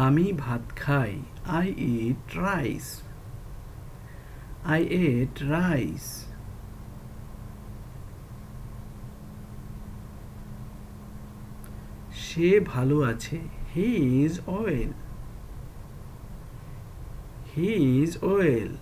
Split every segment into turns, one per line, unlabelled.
আমি ভাত খাই। I eat rice. I ate rice. সে ভালো আছে। He is well. He is well.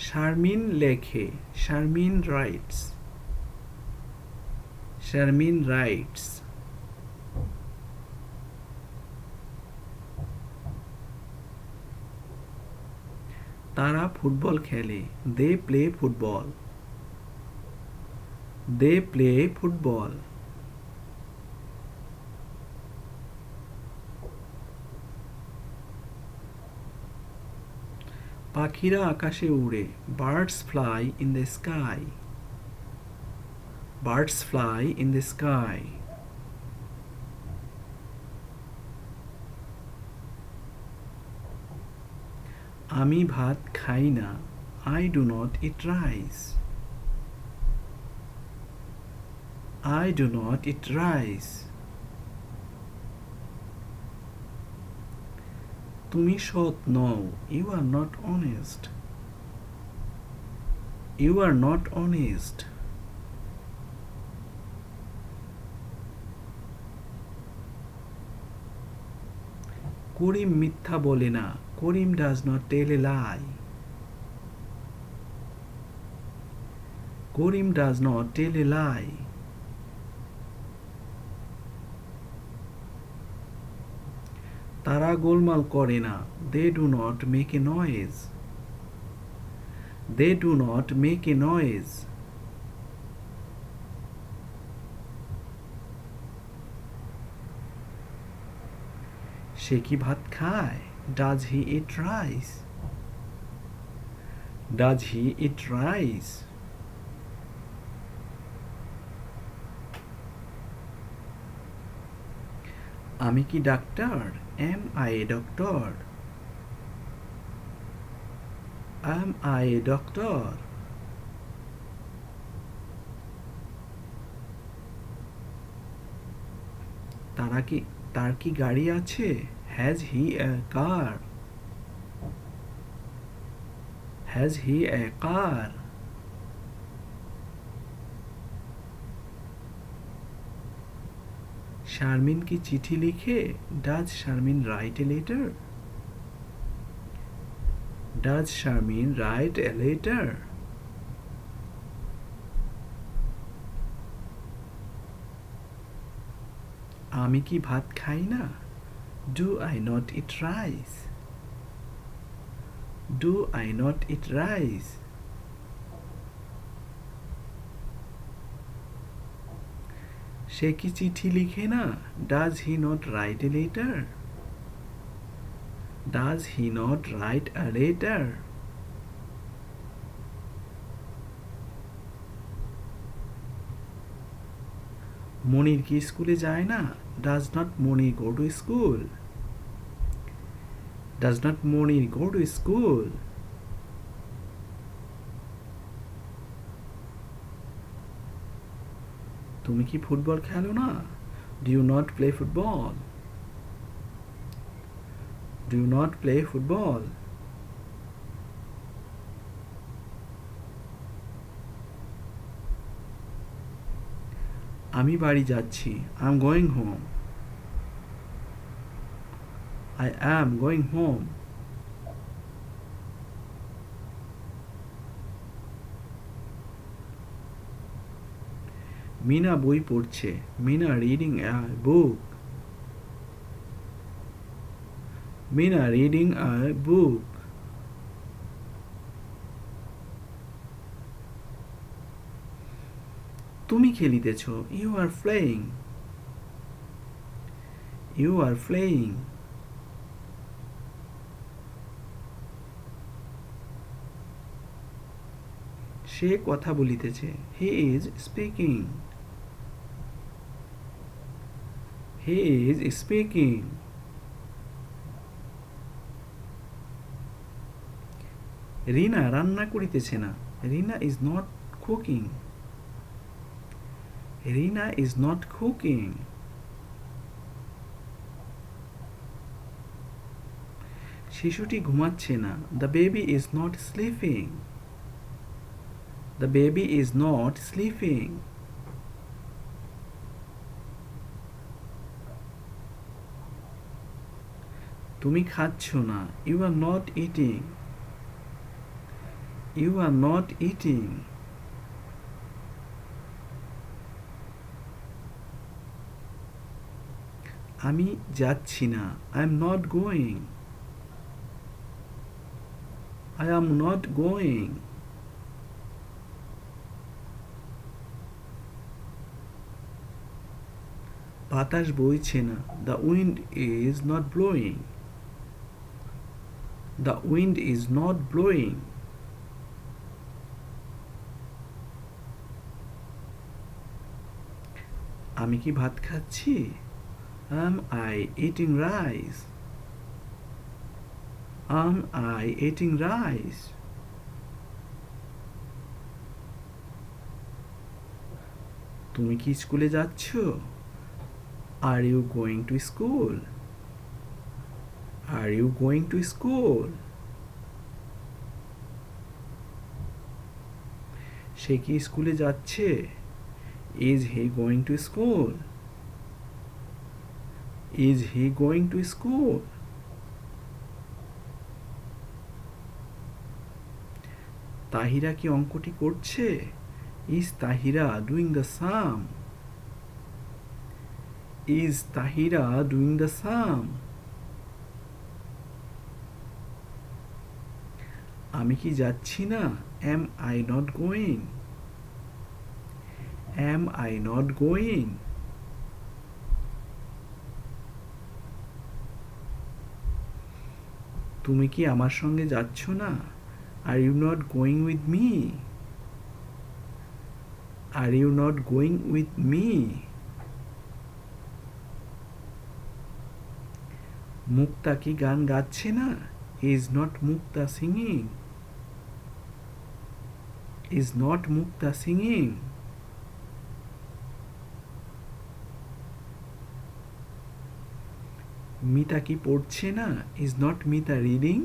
Sharmin লেখে। Sharmin writes. Sharmin writes. তারা ফুটবল খেলে। They play football. They play football. পাখিরা আকাশে উড়ে। Birds fly in the sky. Birds fly in the sky. আমি ভাত খাই না। I do not eat rice. I do not eat rice. তুমি সৎ নও। You are not honest. You are not honest. করিম মিথ্যা বলে না। করিম does not tell a lie. Karim does not tell a lie. তারা গোলমাল করে না। They do not make a noise. They do not make a noise. সে কি ভাত খায়? Does he eat rice? Does he eat rice? আমি কি doctor? Am I a doctor? Am I a doctor? তার কি গাড়ি আছে? Has he a car? Has he a car? Sharmin কি চিঠি লিখে? Does Sharmin write a letter? Does Sharmin write a letter? আমি কি ভাত খাই না? Do I not eat rice? Do I not eat rice? সে কি চিঠি লিখে না? Does he not write a letter? Does he not write a letter? মনির কি স্কুলে যায় না? Does not Moni go to school? Does not Moni go to school? তুমি কি ফুটবল খেলো না? Do you not play football? Do you not play football? আমি বাড়ি যাচ্ছি। I'm going home. I am going home. Mina বই পড়ছে। Mina reading a book. Mina reading a book. তুমি খেলিতেছ। You are playing. You are playing. সে কথা বলিতেছে। He is speaking. He is speaking. রিনা রান্না করিতেছে না। Rina is not cooking. Rina is not cooking. শিশুটি ঘুমাচ্ছে না. The baby is not sleeping. The baby is not sleeping. তুমি খাচ্ছ না. You are not eating. You are not eating. আমি যাচ্ছি না. I am not going. I am not going. বাতাস বইছে না. The wind is not blowing. The wind is not blowing. আমি কি ভাত খাচ্ছি? Am I eating rice? Am I eating rice? তুমি কি স্কুলে যাচ্ছ? Are you going to school? Are you going to school? সে কি স্কুলে যাচ্ছে? Is he going to school? Is he going to school? Tahira কি অঙ্কটি করছে? Is Tahira doing the sum? Is Tahira doing the sum? আমি কি যাচ্ছি না? Am I not going? Am I not going? তুমি কি আমার সঙ্গে যাচ্ছ না? Are you not going with me? Are you not going with me? মুক্তা কি গান গাচ্ছে না? Is not Mukta singing? Is not Mukta singing? Mita কি পড়ছে না? Is not Mita reading?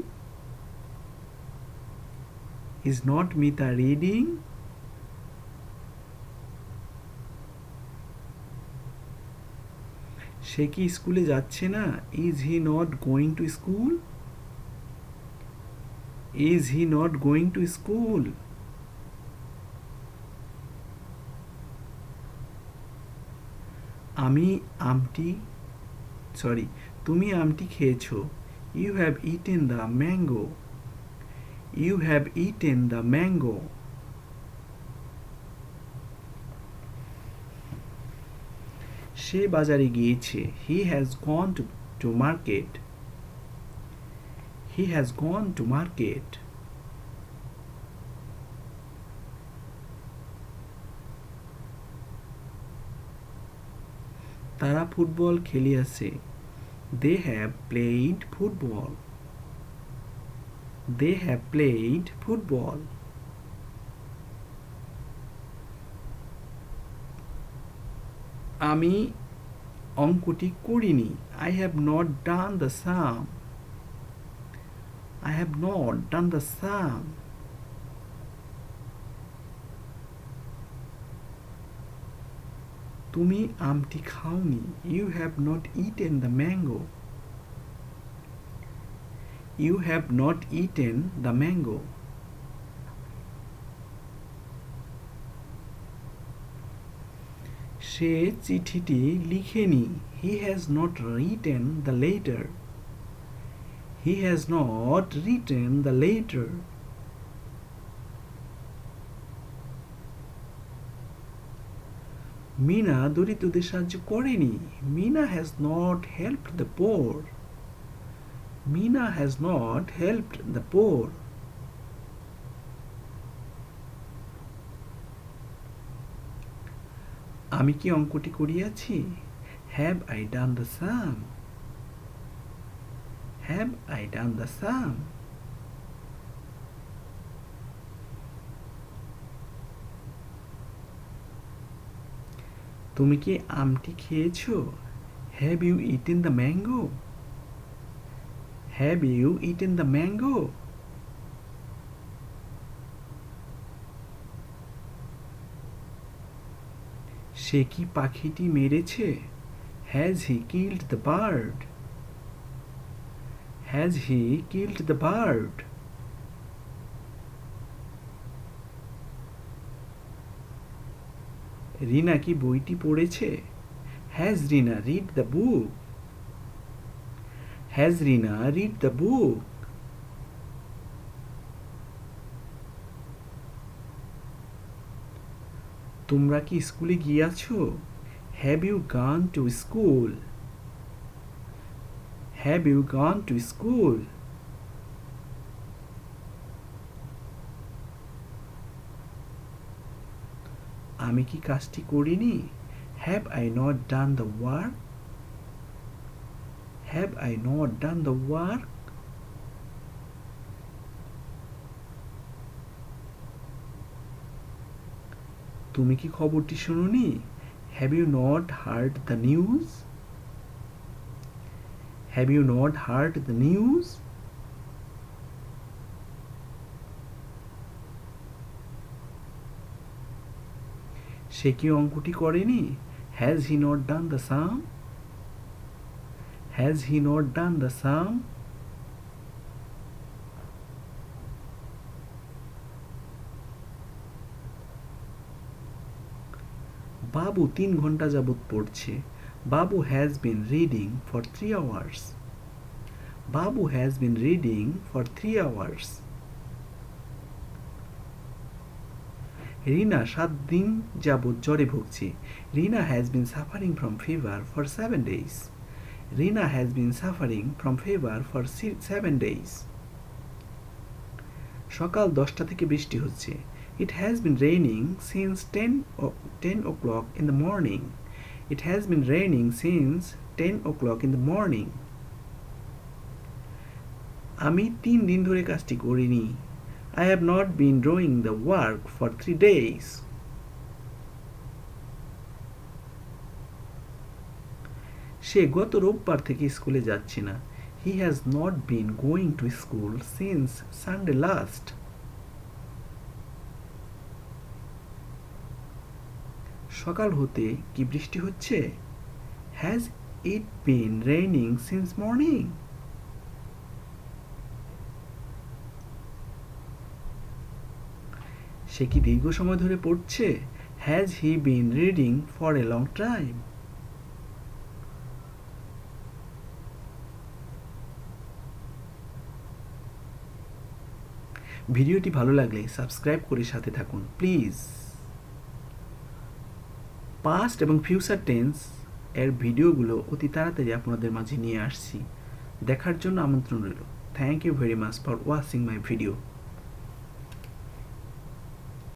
Is not Mita reading? সে কি স্কুলে যাচ্ছে না? Is he not going to school? Is he not going to school? তুমি আমটি খেয়েছো. You have eaten the mango. You have eaten the mango. সে বাজারে গিয়েছে. He has gone to market. He has gone to market. তারা football খেলিয়াছে. They have played football. They have played football. আমি অঙ্কটি করিনি. I have not done the sum. I have not done the sum. তুমি আমটি খাওনি. You have not eaten the mango. You have not eaten the mango. সে চিঠিটি লিখেনি. He has not written the letter. He has not written the letter. Mina দরিদ্রদের সাহায্য করেনি. Mina has not helped the poor. Mina has not helped the poor. আমি কি অঙ্কটি করিয়াছি? Have I done the sum? Have I done the sum? তুমি কি আমটি খেয়েছো? Have you eaten the mango? Have you eaten the mango? সে কি পাখিটি মেরেছে? Has he killed the bird? Has he killed the bird? রিনা কি বইটি পড়েছে? Has Rina read the book? Has Rina read the book? তোমরা কি স্কুলে গিয়েছো? Have you gone to school? Have you gone to school? আমি কি কাজটি করিনি? Have I not done the work? Have I not done the work? তুমি কি খবরটি শুনোনি? Have you not heard the news? Have you not heard the news? সে কি অঙ্কটি করেনি? Has he not done the sum? Has he not done the sum? বাবু 3 ঘন্টা যাবত পড়ছে। বাবু has been reading for 3 hours. Babu has been reading for 3 hours. রিনা 7 দিন যাবত জ্বরে ভুগছে। রিনা has been suffering from fever for 7 days. Rina has been suffering from fever for 7 days. সকাল 10টা থেকে বৃষ্টি হচ্ছে। It has been raining since 10 o'clock in the morning. It has been raining since 10 o'clock in the morning. আমি 3 দিন ধরে কাজটি করিনি। I have not been doing the work for 3 days. সে গত রোববার থেকে স্কুলে যাচ্ছে না। He has not been going to school since Sunday last. সকাল হতে কি বৃষ্টি হচ্ছে? Has it been raining since morning? সে কি দীর্ঘ সময় ধরে পড়ছে? Has he been reading for a long time? ভিডিওটি ভালো লাগলে সাবস্ক্রাইব করে সাথে থাকুন প্লিজ। পাস্ট এবং ফিউচার টেন্স এর ভিডিওগুলো অতি তাড়াতাড়ি আপনাদের মাঝে নিয়ে আসছি। দেখার জন্য আমন্ত্রণ রইল। Thank you very much for watching my video.